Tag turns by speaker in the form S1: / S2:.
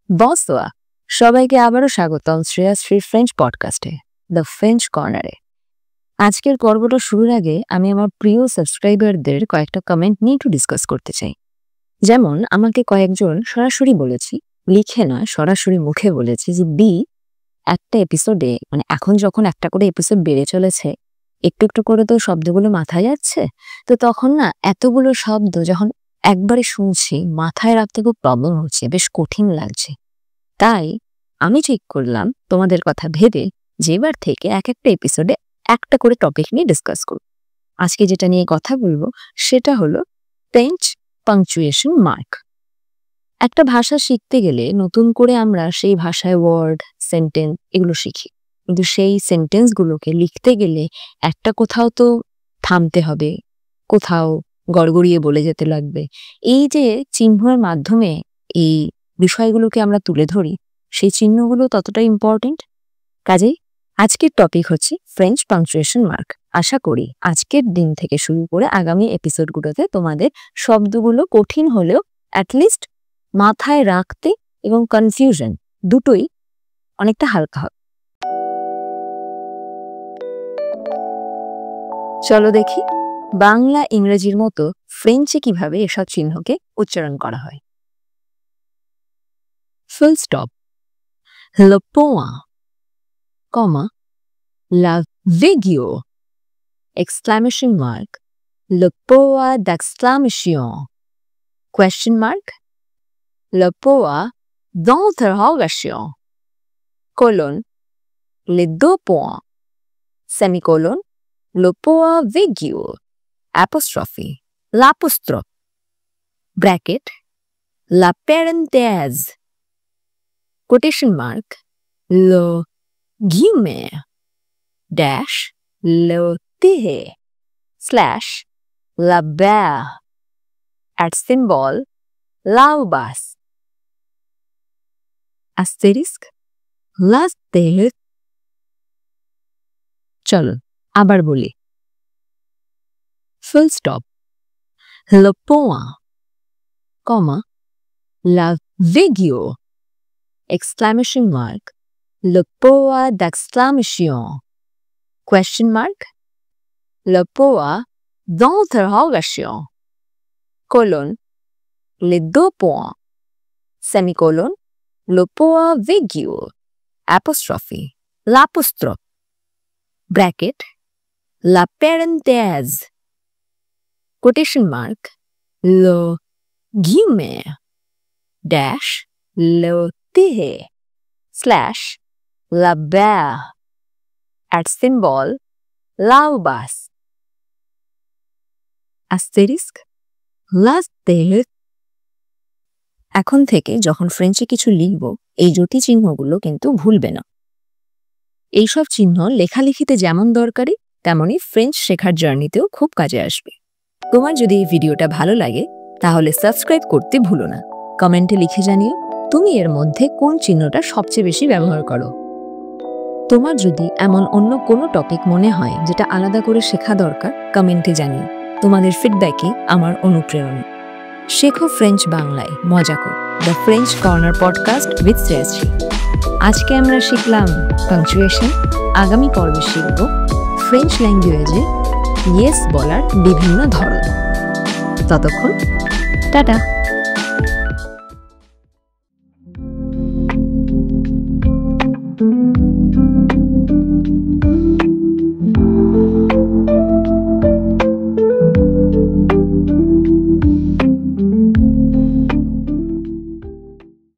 S1: বসওয়া সবাইকে আবারও স্বাগতম শ্রেয়াশ্রীর ফ্রেঞ্চ পডকাস্টে দ্য ফ্রেঞ্চ কর্নারে। আজকের পর্বটা শুরুর আগে আমি আমার প্রিয় সাবস্ক্রাইবারদের কয়েকটা কমেন্ট নিয়ে একটু ডিসকাস করতে চাই। যেমন আমাকে কয়েকজন সরাসরি বলেছি, লিখে নয় সরাসরি মুখে বলেছি যে একটা এপিসোডে এখন যখন একটা করে এপিসোড বেড়ে চলেছে, একটু একটু করে তো শব্দগুলো মাথায় যাচ্ছে, তো তখন না এতগুলো শব্দ যখন একবারে শুনছি মাথায় রাখতে খুব প্রবলেম হচ্ছে, বেশ কঠিন লাগছে। তাই আমি ঠিক করলাম তোমাদের কথা ভেবে যে এবার থেকে এক একটা এপিসোডে একটা করে টপিক নিয়ে ডিসকাস করব। আজকে যেটা নিয়ে কথা বলবো সেটা হলো ফ্রেঞ্চ পাংচুয়েশন মার্ক। একটা ভাষা শিখতে গেলে নতুন করে আমরা সেই ভাষায় ওয়ার্ড, সেন্টেন্স এগুলো শিখি, কিন্তু সেই সেন্টেন্সগুলোকে লিখতে গেলে একটা কোথাও তো থামতে হবে, কোথাও গড়গড়িয়ে বলে যেতে লাগবে। এই যে চিহ্নের মাধ্যমে এই বিষয়গুলোকে আমরা তুলে ধরি, সেই চিহ্নগুলো ততটাই ইম্পর্টেন্ট। কাজেই আজকের টপিক হচ্ছে ফ্রেঞ্চ পাংচুয়েশন মার্ক। আশা করি আজকের দিন থেকে শুরু করে আগামী এপিসোডগুলোতে তোমাদের শব্দগুলো কঠিন হলেও অ্যাটলিস্ট মাথায় রাখতে এবং কনফিউশন দুটোই অনেকটা হালকা হবে। চলো দেখি বাংলা ইংরেজির মতো ফ্রেঞ্চে কিভাবে এসব চিহ্নকে উচ্চারণ করা হয়। Full stop, le point, comma, la virgule, exclamation mark, le point d'exclamation, question mark, le point d'interrogation, colonne, les deux points, semicolon, le point virgule, apostrophe, l'apostrophe, bracket, la parenthèse, quotation mark, le guillemet, dash, le tiret, slash, la barre, at symbol, l'aubas, asterisk, l'asterisk. চলো আবার বলি। Full stop, le point, comma, la virgule, exclamation mark, le point d'exclamation, question mark, le point d'interrogation, colonne, les deux points, semicolon, le point virgule, apostrophe, l'apostrophe, bracket, la parenthèse, quotation mark, le guillemet, dash, le tiret, slash, la barre, at symbol, l'aubas, asterisk, l'asterisk. এখন থেকে যখন ফ্রেঞ্চে কিছু লিখব এই জটি চিহ্নগুলো কিন্তু ভুলবে না। এইসব চিহ্ন লেখালেখিতে যেমন দরকারি তেমনই ফ্রেঞ্চ শেখার জার্নিতেও খুব কাজে আসবে। তোমার যদি এই ভিডিওটা ভালো লাগে তাহলে সাবস্ক্রাইব করতে ভুলো না। কমেন্টে লিখে জানিও তুমি এর মধ্যে কোন চিহ্নটা সবচেয়ে বেশি ব্যবহার করো। তোমার যদি এমন অন্য কোনো টপিক মনে হয় যেটা আলাদা করে শেখা দরকার, কমেন্টে জানিও। তোমাদের ফিডব্যাকই আমার অনুপ্রেরণা। শেখো ফ্রেঞ্চ বাংলায়, মজা কর। The French corner podcast with Shreyashree. আজকে আমরা শিখলাম পাংচুয়েশন। আগামী পর্বে শিখব ফ্রেঞ্চ ল্যাঙ্গুয়েজে ইয়েস বলার বিভিন্ন ধরন। ততক্ষণ টাটা।